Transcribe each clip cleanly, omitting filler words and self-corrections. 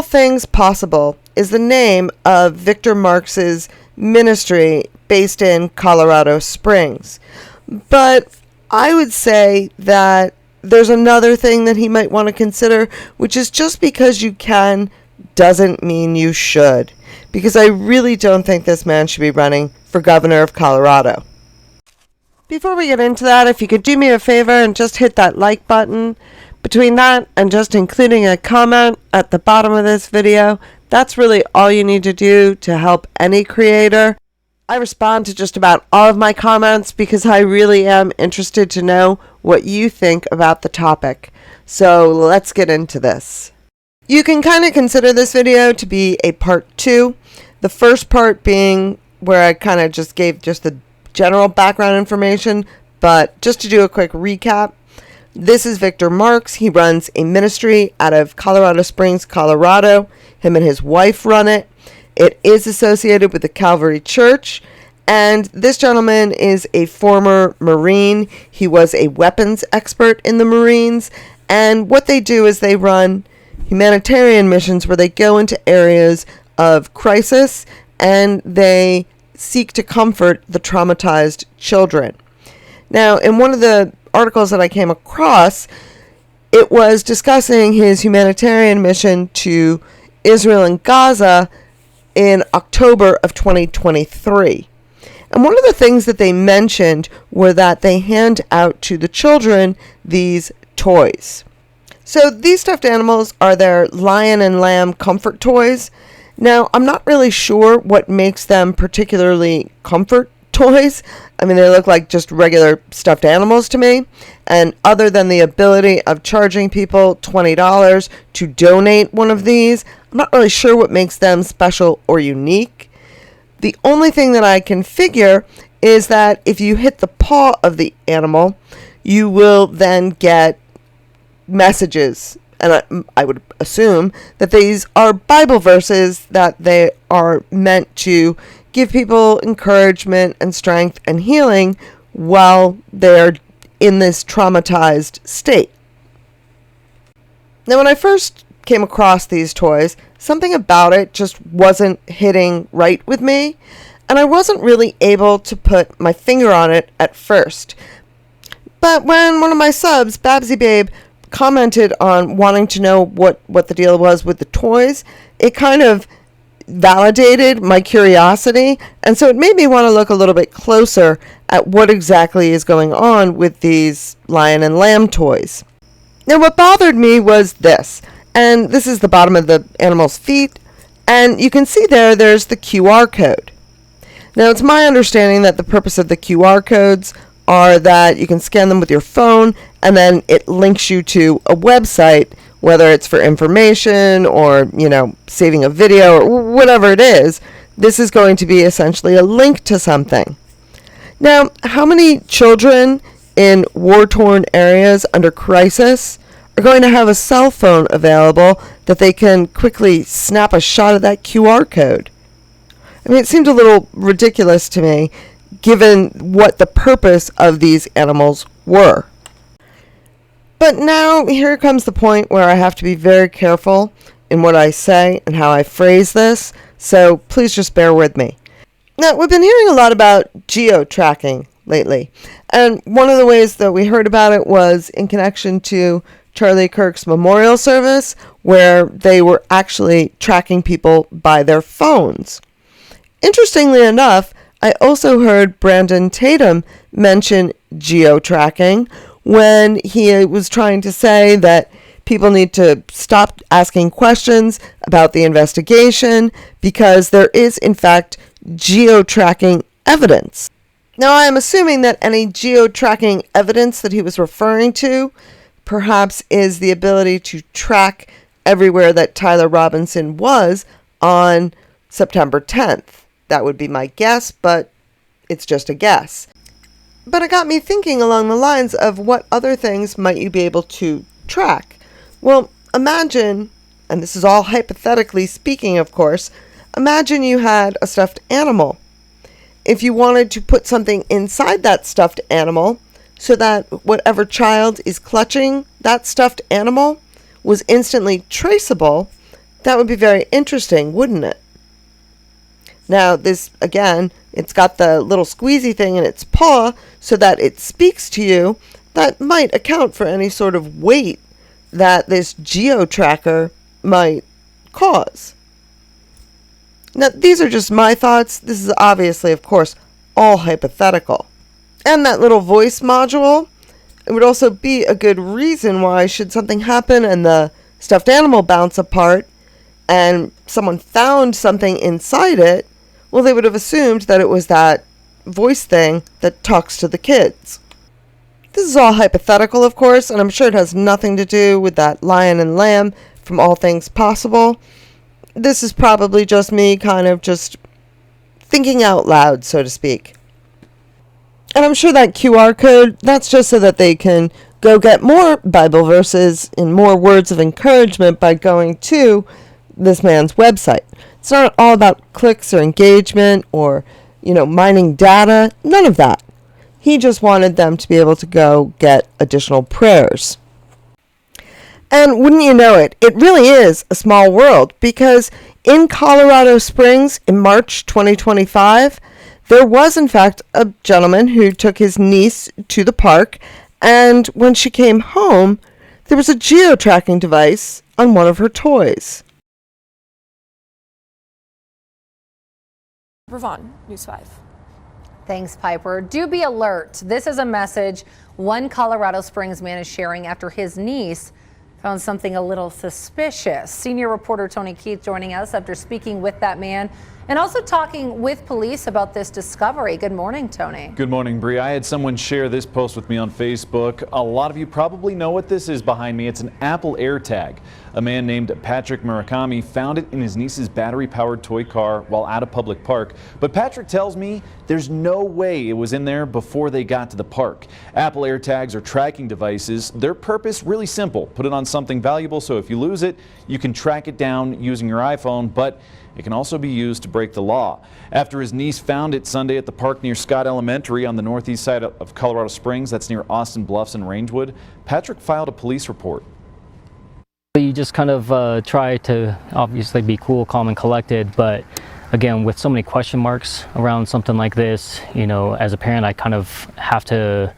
All Things Possible is the name of Victor Marx's ministry based in Colorado Springs. But I would say that there's another thing that he might want to consider, which is just because you can doesn't mean you should. Because I really don't think this man should be running for governor of Colorado. Before we get into that, if you could do me a favor and just hit that like button. Between that and just including a comment at the bottom of this video, that's really all you need to do to help any creator. I respond to just about all of my comments because I really am interested to know what you think about the topic. So let's get into this. You can kind of consider this video to be a part 2. The first part being where I kind of just gave just the general background information, but just to do a quick recap. This is Victor Marx. He runs a ministry out of Colorado Springs, Colorado. Him and his wife run it. It is associated with the Calvary Church. And this gentleman is a former Marine. He was a weapons expert in the Marines. And what they do is they run humanitarian missions where they go into areas of crisis and they seek to comfort the traumatized children. Now, in one of the articles that I came across, it was discussing his humanitarian mission to Israel and Gaza in October of 2023. And one of the things that they mentioned were that they hand out to the children these toys. So these stuffed animals are their lion and lamb comfort toys. Now, I'm not really sure what makes them particularly comfort toys. I mean, they look like just regular stuffed animals to me. And other than the ability of charging people $20 to donate one of these, I'm not really sure what makes them special or unique. The only thing that I can figure is that if you hit the paw of the animal, you will then get messages. And I would assume that these are Bible verses that they are meant to give people encouragement and strength and healing while they're in this traumatized state. Now, when I first came across these toys, something about it just wasn't hitting right with me, and I wasn't really able to put my finger on it at first. But when one of my subs, Babsy Babe, commented on wanting to know what the deal was with the toys, it kind of validated my curiosity, and so it made me want to look a little bit closer at what exactly is going on with these lion and lamb toys. Now, what bothered me was this, and this is the bottom of the animal's feet, and you can see there's the QR code. Now, it's my understanding that the purpose of the QR codes are that you can scan them with your phone, and then it links you to a website, whether it's for information or, saving a video or whatever it is. This is going to be essentially a link to something. Now, how many children in war-torn areas under crisis are going to have a cell phone available that they can quickly snap a shot of that QR code? I mean, it seemed a little ridiculous to me, given what the purpose of these animals were. But now, here comes the point where I have to be very careful in what I say and how I phrase this, so please just bear with me. Now, we've been hearing a lot about geotracking lately, and one of the ways that we heard about it was in connection to Charlie Kirk's memorial service, where they were actually tracking people by their phones. Interestingly enough, I also heard Brandon Tatum mention geotracking when he was trying to say that people need to stop asking questions about the investigation because there is, in fact, geotracking evidence. Now, I am assuming that any geotracking evidence that he was referring to perhaps is the ability to track everywhere that Tyler Robinson was on September 10th. That would be my guess, but it's just a guess. But it got me thinking along the lines of what other things might you be able to track. Well, imagine, and this is all hypothetically speaking, of course, imagine you had a stuffed animal. If you wanted to put something inside that stuffed animal so that whatever child is clutching that stuffed animal was instantly traceable, That would be very interesting, wouldn't it? Now, this, again, it's got the little squeezy thing in its paw so that it speaks to you. That might account for any sort of weight that this geo-tracker might cause. Now, these are just my thoughts. This is obviously, of course, all hypothetical. And that little voice module, it would also be a good reason why, should something happen and the stuffed animal bounce apart and someone found something inside it, well, they would have assumed that it was that voice thing that talks to the kids. This is all hypothetical, of course, and I'm sure it has nothing to do with that lion and lamb from All Things Possible. This is probably just me kind of just thinking out loud, so to speak. And I'm sure that QR code, that's just so that they can go get more Bible verses and more words of encouragement by going to this man's website. It's not all about clicks or engagement or, mining data. None of that. He just wanted them to be able to go get additional prayers. And wouldn't you know it, it really is a small world, because in Colorado Springs in March 2025, there was in fact a gentleman who took his niece to the park, and when she came home, there was a geotracking device on one of her toys. Ravon, News 5. Thanks, Piper. Do be alert. This is a message one Colorado Springs man is sharing after his niece found something a little suspicious. Senior reporter Tony Keith joining us after speaking with that man and also talking with police about this discovery. Good morning, Tony. Good morning, Bree. I had someone share this post with me on Facebook. A lot of you probably know what this is behind me. It's an Apple AirTag. A man named Patrick Murakami found it in his niece's battery-powered toy car while at a public park. But Patrick tells me there's no way it was in there before they got to the park. Apple AirTags are tracking devices. Their purpose, really simple. Put it on something valuable so if you lose it, you can track it down using your iPhone, but it can also be used to break the law. After his niece found it Sunday at the park near Scott Elementary on the northeast side of Colorado Springs, that's near Austin Bluffs and Rangewood, Patrick filed a police report. You just kind of try to obviously be cool, calm, and collected, but again, with so many question marks around something like this, as a parent, I kind of have to,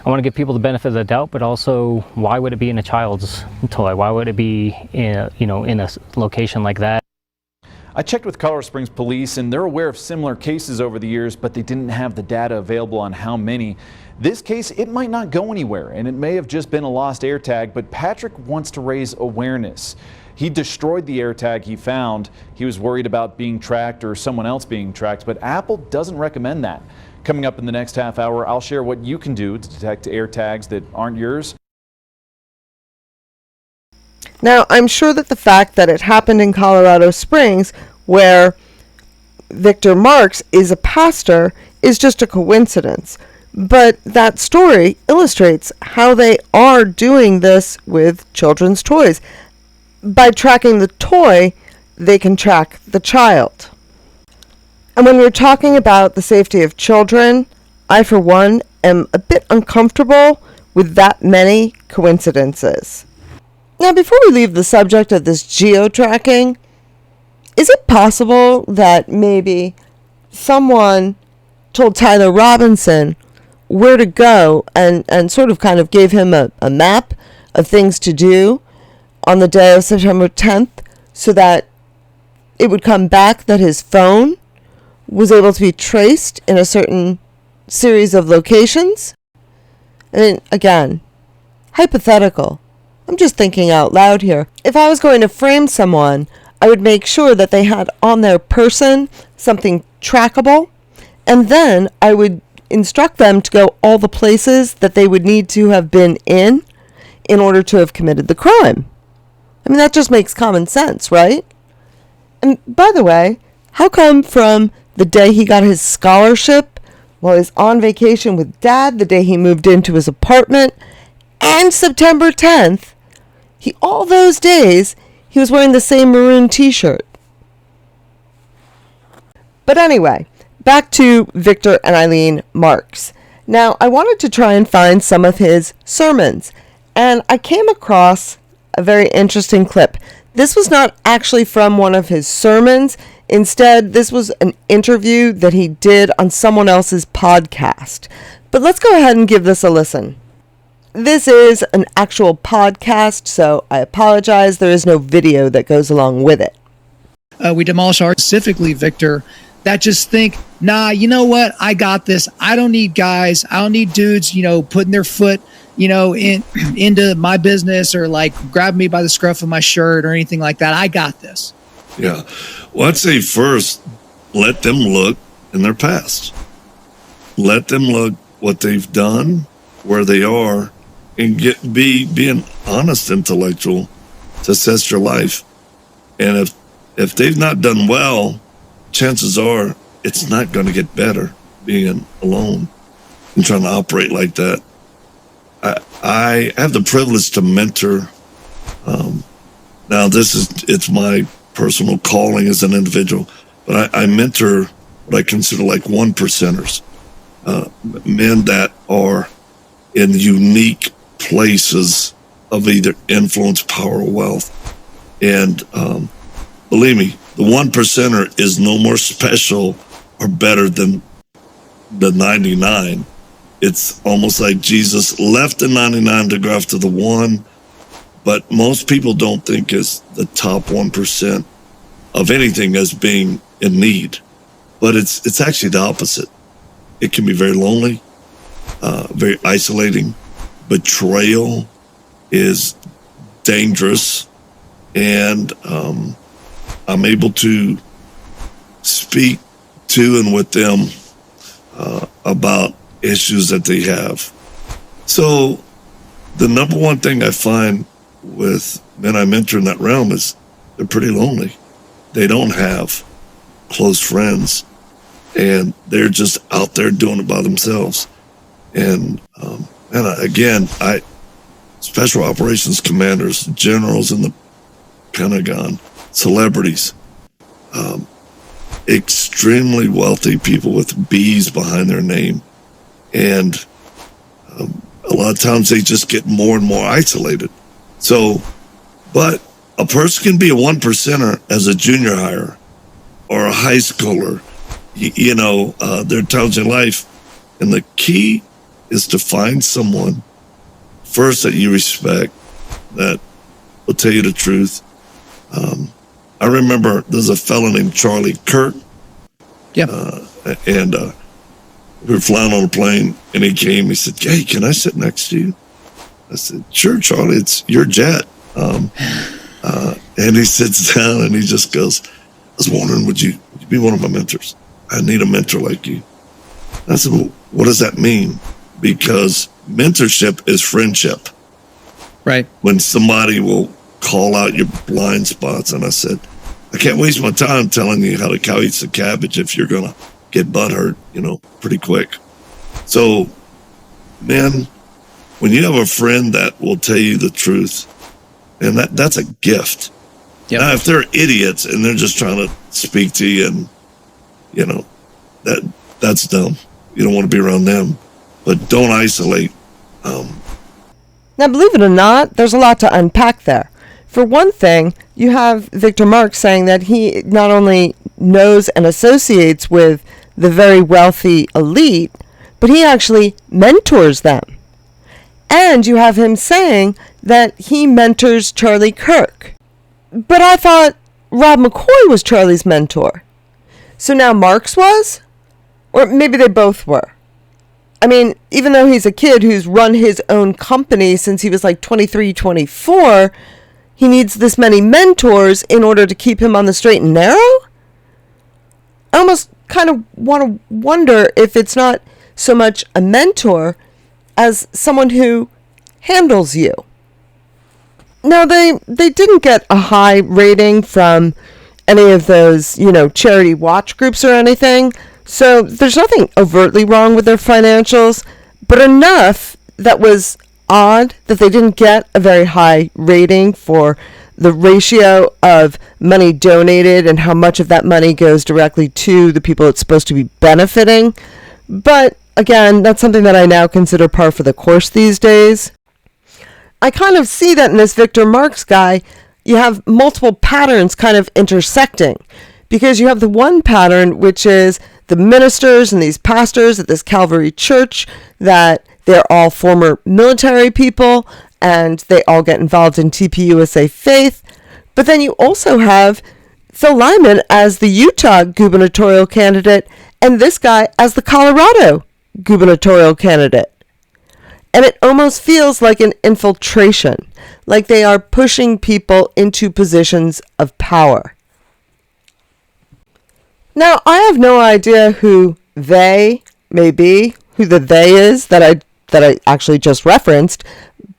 I want to give people the benefit of the doubt, but also, why would it be in a child's toy? Why would it be in a location like that? I checked with Colorado Springs police, and they're aware of similar cases over the years, but they didn't have the data available on how many. This case, it might not go anywhere, and it may have just been a lost AirTag, but Patrick wants to raise awareness. He destroyed the AirTag he found. He was worried about being tracked or someone else being tracked, but Apple doesn't recommend that. Coming up in the next half hour, I'll share what you can do to detect AirTags that aren't yours. Now, I'm sure that the fact that it happened in Colorado Springs, where Victor Marx is a pastor, is just a coincidence. But that story illustrates how they are doing this with children's toys. By tracking the toy, they can track the child. And when we're talking about the safety of children, I, for one, am a bit uncomfortable with that many coincidences. Now, before we leave the subject of this geo-tracking, is it possible that maybe someone told Tyler Robinson where to go and sort of kind of gave him a map of things to do on the day of September 10th so that it would come back that his phone was able to be traced in a certain series of locations? And again, hypothetical. I'm just thinking out loud here. If I was going to frame someone, I would make sure that they had on their person something trackable, and then I would instruct them to go all the places that they would need to have been in order to have committed the crime. I mean, that just makes common sense, right? And by the way, how come from the day he got his scholarship, while he's on vacation with Dad, the day he moved into his apartment, and September 10th, all those days, he was wearing the same maroon t-shirt. But anyway, back to Victor and Eileen Marx. Now, I wanted to try and find some of his sermons, and I came across a very interesting clip. This was not actually from one of his sermons. Instead, this was an interview that he did on someone else's podcast. But let's go ahead and give this a listen. This is an actual podcast, so I apologize. There is no video that goes along with it. We demolish our specifically, Victor, that just think, nah, you know what? I got this. I don't need guys. I don't need dudes, putting their foot, into my business or like grab me by the scruff of my shirt or anything like that. I got this. Yeah. Well, I'd say first, let them look in their past. Let them look what they've done, where they are, and be an honest intellectual to assess your life. And if they've not done well, chances are it's not going to get better being alone and trying to operate like that. I have the privilege to mentor. Now it's my personal calling as an individual, but I mentor what I consider like 1%ers, men that are in unique places of either influence, power, or wealth. And believe me, the 1%er is no more special or better than the 99. It's almost like Jesus left the 99 to go after the one, but most people don't think it's the top 1% of anything as being in need. But it's actually the opposite. It can be very lonely, very isolating. Betrayal is dangerous, and I'm able to speak to and with them about issues that they have. So the number one thing I find with men I mentor in that realm is they're pretty lonely. They don't have close friends, and they're just out there doing it by themselves. And again, special operations commanders, generals in the Pentagon, celebrities, extremely wealthy people with B's behind their name. And a lot of times they just get more and more isolated. So, but a person can be a 1%er as a junior hire or a high schooler. There are times in life, and the key is to find someone first that you respect, that will tell you the truth. I remember there's a fellow named Charlie Kirk. Yeah. And we were flying on a plane, and he came. He said, "Hey, can I sit next to you?" I said, "Sure, Charlie. It's your jet." And he sits down, and he just goes, "I was wondering, would you be one of my mentors? I need a mentor like you." I said, "Well, what does that mean?" Because mentorship is friendship. Right. When somebody will call out your blind spots. And I said, I can't waste my time telling you how the cow eats the cabbage if you're going to get butthurt, pretty quick. So, man, when you have a friend that will tell you the truth, and that's a gift. Yep. Now, if they're idiots and they're just trying to speak to you and, that's dumb. You don't want to be around them. But don't isolate. Now, believe it or not, there's a lot to unpack there. For one thing, you have Victor Marx saying that he not only knows and associates with the very wealthy elite, but he actually mentors them. And you have him saying that he mentors Charlie Kirk. But I thought Rob McCoy was Charlie's mentor. So now Marx was? Or maybe they both were. I mean, even though he's a kid who's run his own company since he was like 23, 24, he needs this many mentors in order to keep him on the straight and narrow? I almost kind of want to wonder if it's not so much a mentor as someone who handles you. Now, they didn't get a high rating from any of those, charity watch groups or anything. So there's nothing overtly wrong with their financials, but enough that was odd that they didn't get a very high rating for the ratio of money donated and how much of that money goes directly to the people it's supposed to be benefiting. But again, that's something that I now consider par for the course these days. I kind of see that in this Victor Marx guy. you have multiple patterns kind of intersecting, because you have the one pattern, which is the ministers and these pastors at this Calvary Church, that they're all former military people and they all get involved in TPUSA faith. But then you also have Phil Lyman as the Utah gubernatorial candidate and this guy as the Colorado gubernatorial candidate. And it almost feels like an infiltration, like they are pushing people into positions of power. Now, I have no idea who they may be, who the they is that I actually just referenced,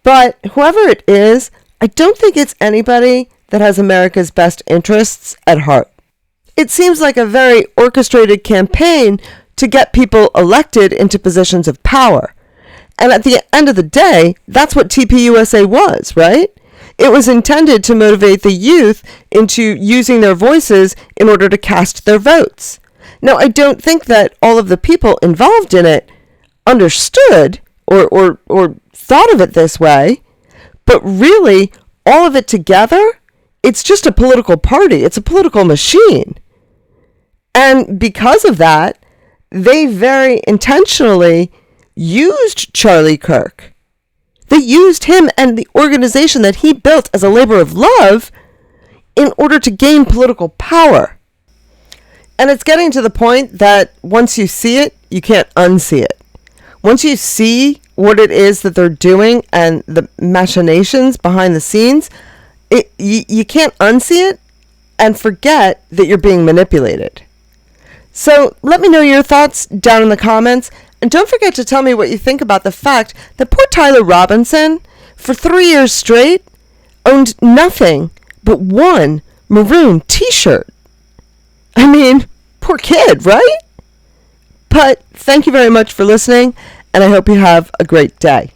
but whoever it is, I don't think it's anybody that has America's best interests at heart. It seems like a very orchestrated campaign to get people elected into positions of power. And at the end of the day, that's what TPUSA was, right? It was intended to motivate the youth into using their voices in order to cast their votes. Now, I don't think that all of the people involved in it understood or thought of it this way, but really, all of it together, it's just a political party. It's a political machine. And because of that, they very intentionally used Charlie Kirk. They used him and the organization that he built as a labor of love in order to gain political power. And it's getting to the point that once you see it, you can't unsee it. Once you see what it is that they're doing and the machinations behind the scenes, you can't unsee it and forget that you're being manipulated. So let me know your thoughts down in the comments. And don't forget to tell me what you think about the fact that poor Tyler Robinson, for 3 years straight, owned nothing but one maroon t-shirt. I mean, poor kid, right? But thank you very much for listening, and I hope you have a great day.